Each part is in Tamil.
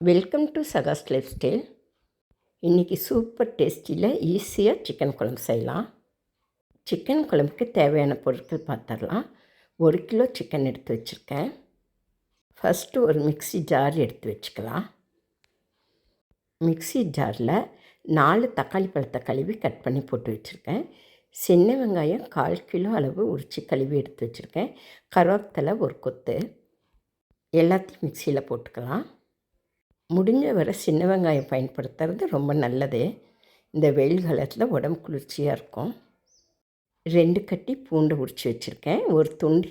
வெல்கம் டு சகாஸ் லைஃப் ஸ்டைல். இன்றைக்கி சூப்பர் டேஸ்டியில் ஈஸியாக சிக்கன் குழம்பு செய்யலாம். சிக்கன் குழம்புக்கு தேவையான பொருட்கள் பார்த்துடலாம். 1 கிலோ சிக்கன் எடுத்து வச்சுருக்கேன். ஃபஸ்ட்டு ஒரு மிக்ஸி ஜார் எடுத்து வச்சுக்கலாம். மிக்ஸி ஜாரில் 4 தக்காளி பழத்தை கழுவி கட் பண்ணி போட்டு வச்சுருக்கேன். சின்ன வெங்காயம் 1/4 கிலோ அளவு உரித்து கழுவி எடுத்து வச்சுருக்கேன். கருவேப்பிலை ஒரு கொத்து. எல்லாத்தையும் மிக்சியில் போட்டுக்கலாம். முடிஞ்ச வரை சின்ன வெங்காயம் பயன்படுத்துறது ரொம்ப நல்லது. இந்த வெயில் காலத்தில் உடம்பு குளிர்ச்சியாக இருக்கும். 2 கட்டி பூண்டு உரித்து வச்சுருக்கேன். ஒரு துண்டு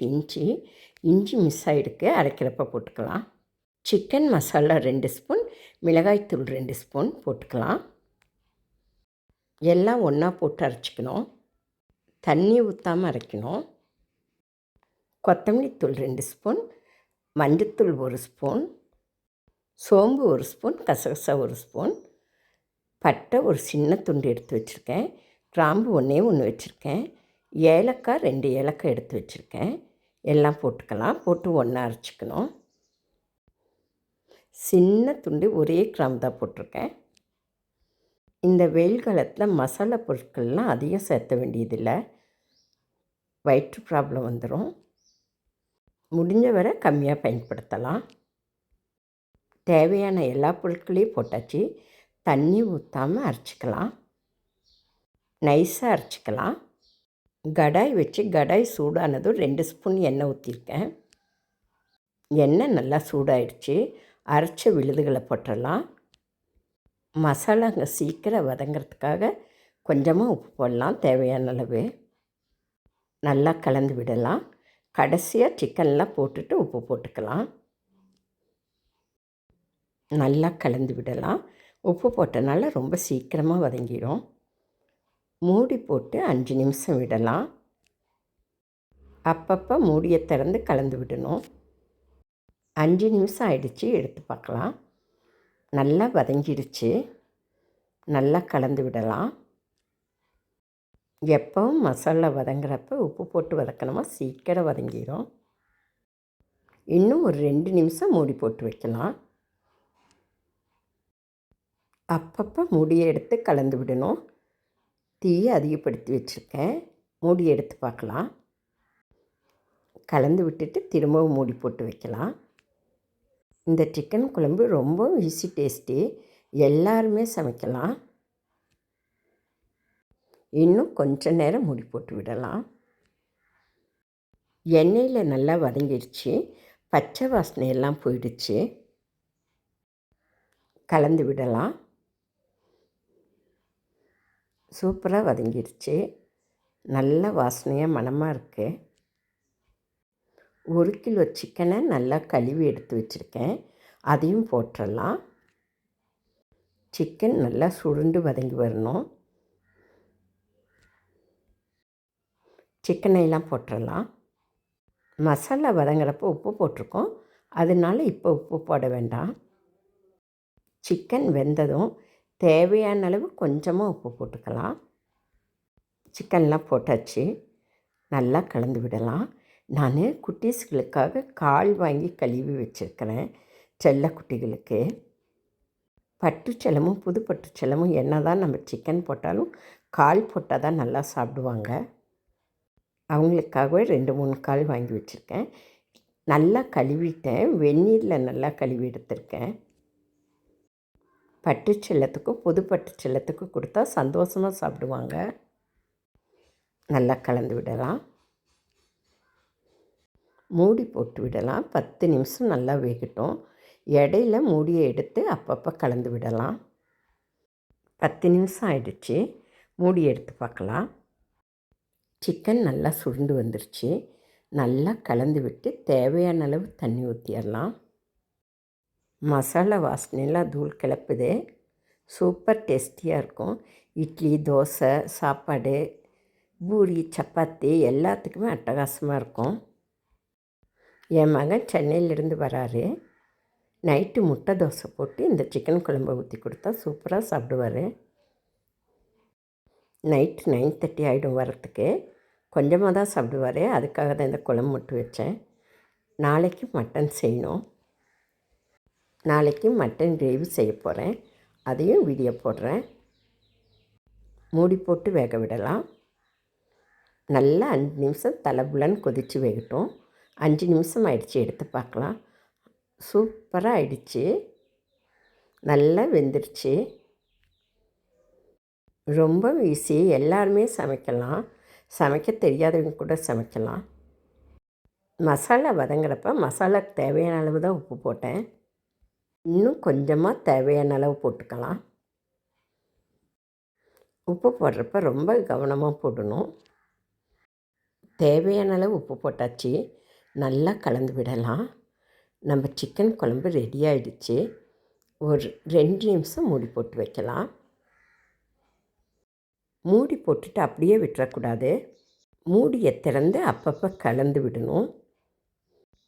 இஞ்சி மிஸ் ஆகிடுக்கு, அரைக்கிறப்ப போட்டுக்கலாம். சிக்கன் மசாலா 2 ஸ்பூன், மிளகாய்த்தூள் 2 ஸ்பூன் போட்டுக்கலாம். எல்லாம் ஒன்றா போட்டு அரைச்சிக்கணும். தண்ணி ஊற்றாமல் அரைக்கணும். கொத்தமல்லி தூள் 2 ஸ்பூன், மஞ்சத்தூள் 1 ஸ்பூன், சோம்பு 1 ஸ்பூன், கசகசா 1 ஸ்பூன், பட்டை ஒரு சின்ன துண்டு எடுத்து வச்சுருக்கேன். கிராம்பு 1 வச்சுருக்கேன். ஏலக்காய் 2 ஏலக்காய் எடுத்து வச்சுருக்கேன். எல்லாம் போட்டுக்கலாம். போட்டு ஒன்றா அரைச்சிக்கணும். சின்ன துண்டு ஒரே கிராம்பு தான் போட்டிருக்கேன். இந்த வெயில் காலத்தில் மசாலா பொருட்கள்லாம் அதிகம் சேர்த்த வேண்டியதில்லை. வயிற்று ப்ராப்ளம் வந்துடும். முடிஞ்ச வரை கம்மியாக பயன்படுத்தலாம். தேவையான எல்லா பொருட்களையும் போட்டாச்சு. தண்ணி ஊற்றாமல் அரைச்சிக்கலாம். நைஸாக அரைச்சிக்கலாம். கடாய் வச்சு கடாய் சூடானதும் 2 ஸ்பூன் எண்ணெய் ஊற்றிருக்கேன். எண்ணெய் நல்லா சூடாயிடுச்சு. அரைச்ச விழுதுகளை போட்டுடலாம். மசாலாங்க சீக்கிரம் வதங்கிறதுக்காக கொஞ்சமாக உப்பு போடலாம், தேவையான அளவு. நல்லா கலந்து விடலாம். கடைசியாக சிக்கன்லாம் போட்டுட்டு உப்பு போட்டுக்கலாம். நல்லா கலந்து விடலாம். உப்பு போட்டனால ரொம்ப சீக்கிரமாக வதங்கிடும். மூடி போட்டு 5 நிமிஷம் விடலாம். அப்பப்போ மூடியை திறந்து கலந்து விடணும். 5 நிமிஷம் ஆயிடுச்சு, எடுத்து பார்க்கலாம். நல்லா வதங்கிடுச்சு. நல்லா கலந்து விடலாம். எப்பவும் மசாலா வதங்குறப்ப உப்பு போட்டு வதக்கணுமா, சீக்கிரம் வதங்கிடும். இன்னும் ஒரு 2 நிமிஷம் மூடி போட்டு வைக்கலாம். அப்பப்போ மூடியை எடுத்து கலந்து விடணும். தீயை அதிகப்படுத்தி வச்சுருக்கேன். மூடி எடுத்து பார்க்கலாம். கலந்து விட்டுட்டு திரும்பவும் மூடி போட்டு வைக்கலாம். இந்த சிக்கன் குழம்பு ரொம்ப ஈஸி டேஸ்டி. எல்லாருமே சமைக்கலாம். இன்னும் கொஞ்ச நேரம் மூடி போட்டு விடலாம். எண்ணெயில் நல்லா வதங்கிடுச்சு. பச்சை வாசனை எல்லாம் போயிடுச்சு. கலந்து விடலாம். சூப்பராக வதங்கிடுச்சு. நல்ல வாசனையாக மணமாக இருக்குது. 1 கிலோ சிக்கனை நல்லா கழுவி எடுத்து வச்சுருக்கேன். அதையும் போட்டுடலாம். சிக்கன் நல்லா சுருண்டு வதங்கி வரணும். சிக்கனையெல்லாம் போட்டுடலாம். மசாலா வதங்குறப்போ உப்பு போட்டிருக்கோம், அதனால இப்போ உப்பு போட வேண்டாம். சிக்கன் வெந்ததும் தேவையான அளவு கொஞ்சமாக உப்பு போட்டுக்கலாம். சிக்கன்லாம் போட்டாச்சு. நல்லா கலந்து விடலாம். நான் குட்டீஸ்களுக்காக கால் வாங்கி கழுவி வச்சுருக்கிறேன். செல்ல குட்டிகளுக்கு பட்டுச்செலமும் புது பட்டுச்செலமும் என்ன தான் நம்ம சிக்கன் போட்டாலும் கால் போட்டால் தான் நல்லா சாப்பிடுவாங்க. அவங்களுக்காகவே 2-3 கால் வாங்கி வச்சுருக்கேன். நல்லா கழுவிட்டேன். வெந்நீரில் நல்லா கழுவி எடுத்திருக்கேன். பட்டுச்செல்லத்துக்கும் புது பட்டுச்செல்லத்துக்கும் கொடுத்தா சந்தோஷமாக சாப்பிடுவாங்க. நல்லா கலந்து விடலாம். மூடி போட்டு விடலாம். 10 நிமிஷம் நல்லா வேகட்டும். இடையில மூடியை எடுத்து அப்பப்போ கலந்து விடலாம். 10 நிமிஷம் ஆயிடுச்சு. மூடி எடுத்து பார்க்கலாம். சிக்கன் நல்லா சுருண்டு வந்துருச்சு. நல்லா கலந்து விட்டு தேவையான அளவு தண்ணி ஊற்றிடலாம். மசாலா வாசனையெல்லாம் தூள் கிளப்புது. சூப்பர் டேஸ்டியாக இருக்கும். இட்லி, தோசை, சாப்பாடு, பூரி, சப்பாத்தி எல்லாத்துக்குமே அட்டகாசமாக இருக்கும். என் மகன் சென்னையிலேருந்து வராரு. நைட்டு முட்டை தோசை போட்டு இந்த சிக்கன் குழம்பை ஊற்றி கொடுத்தா சூப்பராக சாப்பிடுவார். நைட்டு 9:30 ஆகிடும் வரத்துக்கு. கொஞ்சமாக தான் சாப்பிடுவார். அதுக்காக தான் இந்த குழம்பு மட்டும் வச்சேன். நாளைக்கு மட்டன் செய்யணும். நாளைக்கு மட்டன் கிரேவி செய்ய போகிறேன், அதையும் வீடியோ போடுறேன். மூடி போட்டு வேக விடலாம். நல்லா 5 நிமிஷம் தலபுலன்னு கொதித்து வேகட்டும். 5 நிமிஷம் ஆயிடுச்சு, எடுத்து பார்க்கலாம். சூப்பராக ஆயிடுச்சு, நல்லா வெந்துருச்சு. ரொம்ப ஈஸி, எல்லாருமே சமைக்கலாம். சமைக்க தெரியாதவங்க கூட சமைக்கலாம். மசாலா வதங்குறப்ப மசாலாவுக்கு தேவையான அளவு தான் உப்பு போட்டேன். இன்னும் கொஞ்சமாக தேவையான அளவு போட்டுக்கலாம். உப்பு போடுறப்ப ரொம்ப கவனமாக போடணும். தேவையான அளவு உப்பு போட்டாச்சு, நல்லா கலந்து விடலாம். நம்ம சிக்கன் குழம்பு ரெடி ஆகிடுச்சு. ஒரு 2 நிமிஷம் மூடி போட்டு வைக்கலாம். மூடி போட்டுட்டு அப்படியே விட்டுறக்கூடாது. மூடியை திறந்து அப்பப்போ கலந்து விடணும்.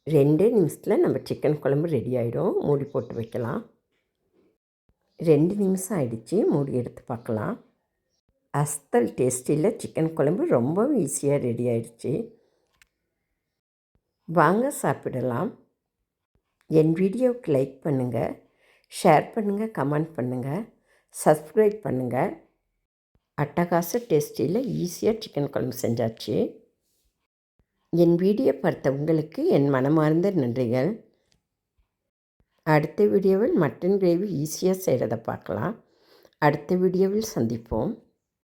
2 நிமிஷத்தில் நம்ம சிக்கன் குழம்பு ரெடி ஆகிடும். மூடி போட்டு வைக்கலாம். 2 நிமிஷம் ஆகிடுச்சு, மூடி எடுத்து பார்க்கலாம். அஸ்தல் டேஸ்டியில் சிக்கன் குழம்பு ரொம்ப ஈஸியாக ரெடி ஆகிடுச்சு. வாங்க சாப்பிடலாம். என் வீடியோவுக்கு லைக் பண்ணுங்கள், ஷேர் பண்ணுங்கள், கமெண்ட் பண்ணுங்கள், சப்ஸ்கிரைப் பண்ணுங்கள். அட்டகாச டேஸ்டியில் ஈஸியாக சிக்கன் குழம்பு செஞ்சாச்சு. என் வீடியோ பார்த்த உங்களுக்கு என் மனமார்ந்த நன்றிகள். அடுத்த வீடியோவில் மட்டன் கிரேவி ஈஸியாக செய்கிறத பார்க்கலாம். அடுத்த வீடியோவில் சந்திப்போம்.